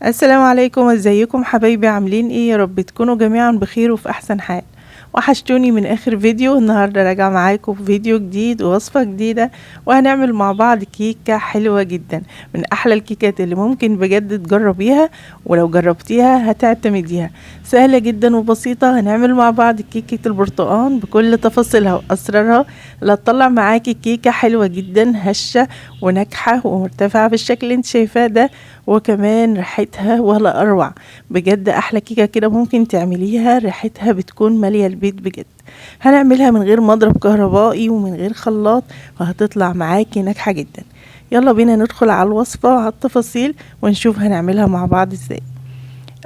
السلام عليكم، ازيكم حبايبي؟ عاملين ايه؟ يا رب تكونوا جميعا بخير وفي احسن حال. وحشتوني من اخر فيديو. النهارده راجعه معاكم في فيديو جديد ووصفه جديده، وهنعمل مع بعض كيكه حلوه جدا، من احلى الكيكات اللي ممكن بجد تجربيها، ولو جربتيها هتعتمديها. سهله جدا وبسيطه. هنعمل مع بعض كيكه البرتقال بكل تفاصيلها واسرارها، اللي هتطلع معاكي كيكه حلوه جدا هشه وناجحه ومرتفعه بالشكل اللي انت شايفاه ده، وكمان ريحتها ولا اروع. بجد احلى كيكه كده ممكن تعمليها، ريحتها بتكون ماليه البيت بجد. هنعملها من غير مضرب كهربائي ومن غير خلاط، وهتطلع معاكي ناجحه جدا. يلا بينا ندخل على الوصفه وعلى التفاصيل ونشوف هنعملها مع بعض ازاي.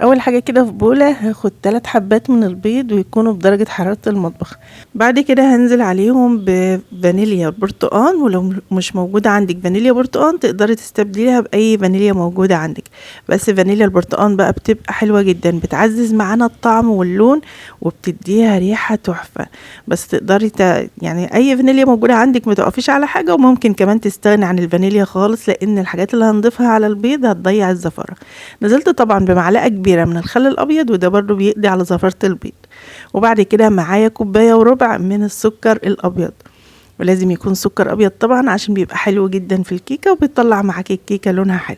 اول حاجه كده في بوله هاخد 3 حبات من البيض ويكونوا بدرجه حراره المطبخ. بعد كده هنزل عليهم بفانيليا برتقان، ولو مش موجوده عندك فانيليا برتقان تقدري تستبدليها باي فانيليا موجوده عندك، بس فانيليا البرتقان بقى بتبقى حلوه جدا، بتعزز معانا الطعم واللون وبتديها ريحه تحفه. بس تقدري يعني اي فانيليا موجوده عندك ما توقفيش على حاجه، وممكن كمان تستغني عن الفانيليا خالص، لان الحاجات اللي هنضيفها على البيض هتضيع الزفره. نزلت طبعا بمعلقه كبيره من الخل الابيض، وده برضو بيقضي على زفرة البيض. وبعد كده معايا كوبايه وربع من السكر الابيض، ولازم يكون سكر ابيض طبعا عشان بيبقى حلو جدا في الكيكه وبيطلع معاكي الكيكه لونها حلو.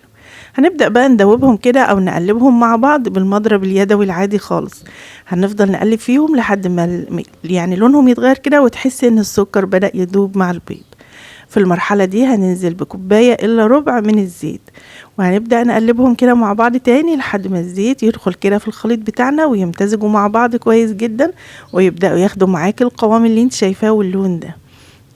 هنبدأ بقى ندوبهم كده او نقلبهم مع بعض بالمضرب اليدوي العادي خالص. هنفضل نقلب فيهم لحد ما يعني لونهم يتغير كده، وتحسي ان السكر بدأ يدوب مع البيض. في المرحلة دي هننزل بكوباية إلا ربع من الزيت، وهنبدأ نقلبهم كده مع بعض تاني لحد ما الزيت يدخل كده في الخليط بتاعنا ويمتزجوا مع بعض كويس جدا، ويبدأوا ياخدوا معاكي القوام اللي انت شايفاه واللون ده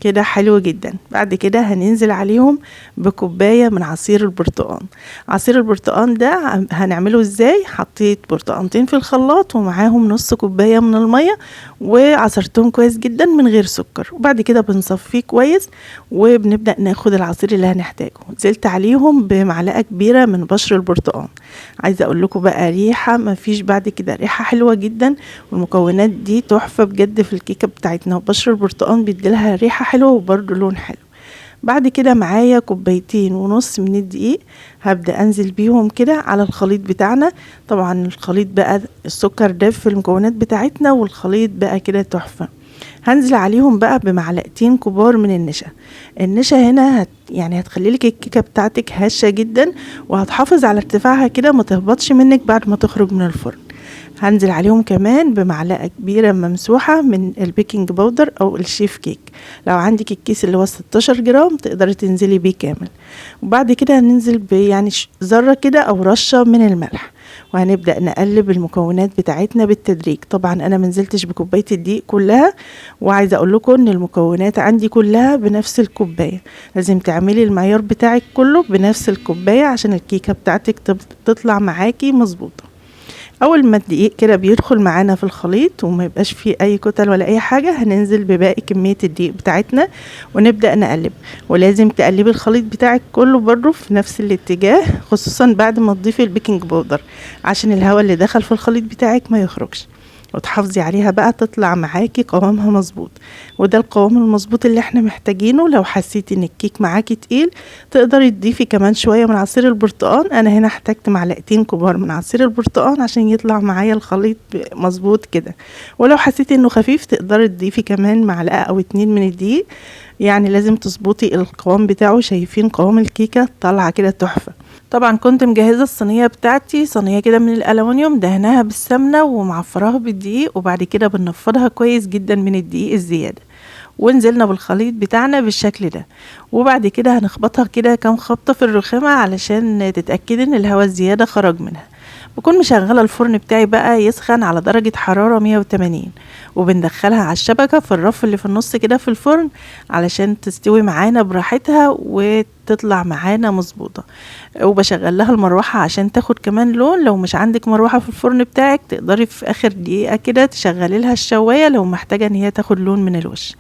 كده حلو جدا. بعد كده هننزل عليهم بكوباية من عصير البرتقال. عصير البرتقال ده هنعمله ازاي؟ حطيت برتقانتين في الخلاط ومعاهم نص كوباية من المية، وعصرتهم كويس جدا من غير سكر، وبعد كده بنصفيه كويس وبنبدأ ناخد العصير اللي هنحتاجه. نزلت عليهم بمعلقة كبيرة من بشر البرتقال. عايزة اقول لكم بقى ريحة مفيش بعد كده، ريحة حلوة جدا، والمكونات دي تحفة بجد في الكيكة بتاعتنا، وبشر البرتقال بيديلها ريحة حلوة وبرده لون حلو. بعد كده معايا كوبايتين ونص من الدقيق، هبدأ انزل بيهم كده على الخليط بتاعنا. طبعا الخليط بقى السكر داب في المكونات بتاعتنا، والخليط بقى كده تحفة. هنزل عليهم بقى بمعلقتين كبار من النشا. النشا هنا يعني هتخلي لك الكيكه بتاعتك هشه جدا، وهتحافظ على ارتفاعها كده ما تهبطش منك بعد ما تخرج من الفرن. هنزل عليهم كمان بمعلقه كبيره ممسوحه من البيكنج باودر او الشيف كيك. لو عندك الكيس اللي هو 16 جرام تقدري تنزلي بيه كامل. وبعد كده هننزل يعني ذره كده او رشه من الملح، وهنبدأ نقلب المكونات بتاعتنا بالتدريج. طبعا انا منزلتش بكوباية الدقيق كلها، وعايزة اقول لكم ان المكونات عندي كلها بنفس الكوباية. لازم تعملي المعيار بتاعك كله بنفس الكوباية عشان الكيكة بتاعتك تطلع معاكي مظبوطة. اول ما الدقيق كده بيدخل معانا في الخليط وما يبقاش فيه اي كتل ولا اي حاجه، هننزل بباقي كميه الدقيق بتاعتنا ونبدا نقلب. ولازم تقلبي الخليط بتاعك كله برضه في نفس الاتجاه، خصوصا بعد ما تضيفي البيكنج باودر عشان الهواء اللي دخل في الخليط بتاعك ما يخرجش، وتحافظي عليها بقى تطلع معاكي قوامها مظبوط. وده القوام المظبوط اللي احنا محتاجينه. لو حسيتي ان الكيك معاكي تقيل تقدري تضيفي كمان شوية من عصير البرتقال. انا هنا احتاجت معلقتين كبار من عصير البرتقال عشان يطلع معايا الخليط مظبوط كده. ولو حسيتي انه خفيف تقدري تضيفي كمان معلقة او 2 من الدقيق. يعني لازم تظبطي القوام بتاعه. شايفين قوام الكيكة طالعة كده تحفة. طبعا كنت مجهزة الصينية بتاعتي، صينية كده من الألومنيوم، دهناها بالسمنة ومعفراها بالدقيق، وبعد كده بنفضها كويس جدا من الدقيق الزيادة، ونزلنا بالخليط بتاعنا بالشكل ده. وبعد كده هنخبطها كده كام خبطة في الرخامة علشان تتأكدي ان الهواء الزيادة خرج منها. بكون مشغلة الفرن بتاعي بقى يسخن على درجة حرارة 180، وبندخلها على الشبكة في الرف اللي في النص كده في الفرن علشان تستوي معانا براحتها وتطلع معانا مظبوطة. وبشغل لها المروحة عشان تاخد كمان لون. لو مش عندك مروحة في الفرن بتاعك تقدري في اخر دقيقة كده تشغلي لها الشواية لو محتاجة ان هي تاخد لون من الوش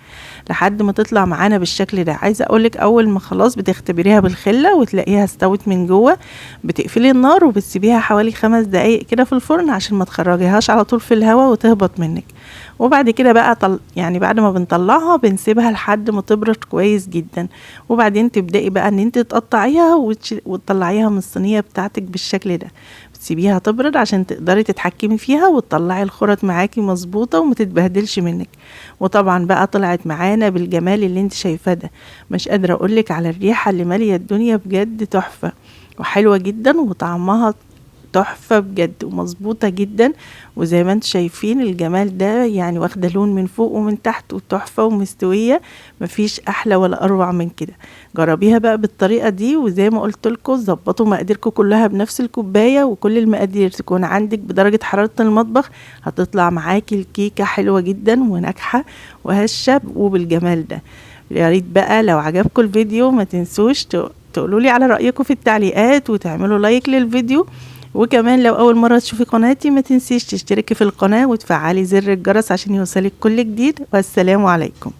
لحد ما تطلع معانا بالشكل ده. عايزة اقولك اول ما خلاص بتختبريها بالخلة وتلاقيها استوت من جوه، بتقفلي النار وبتسيبيها حوالي 5 دقايق كده في الفرن عشان ما تخرجيهاش على طول في الهواء وتهبط منك. وبعد كده بقى يعني بعد ما بنطلعها بنسيبها لحد ما تبرد كويس جدا، وبعدين تبدأي بقى ان انت تقطعيها وتطلعيها من الصينية بتاعتك بالشكل ده. تسيبيها تبرد عشان تقدري تتحكمي فيها وتطلعي الخرط معاكي مظبوطة وما تتبهدلش منك. وطبعا بقى طلعت معانا بالجمال اللي انت شايفاه ده، مش قادرة اقولك على الريحة اللي مالية الدنيا، بجد تحفة وحلوة جدا وطعمها تحفة بجد ومظبوطة جدا. وزي ما انتم شايفين الجمال ده، يعني واخدة لون من فوق ومن تحت وتحفة ومستوية، مفيش احلى ولا اروع من كده. جربيها بقى بالطريقة دي، وزي ما قلت لكم ظبطوا مقاديركم كلها بنفس الكوباية، وكل المقادير تكون عندك بدرجة حرارة المطبخ، هتطلع معاكي الكيكة حلوة جدا وناجحة وهشة وبالجمال ده. يا ريت بقى لو عجبكم الفيديو ما تنسوش تقولوا لي على رأيكم في التعليقات وتعملوا لايك للفيديو. وكمان لو اول مرة تشوفي قناتي ما تنسيش تشتركي في القناة وتفعلي زر الجرس عشان يوصلك كل جديد. والسلام عليكم.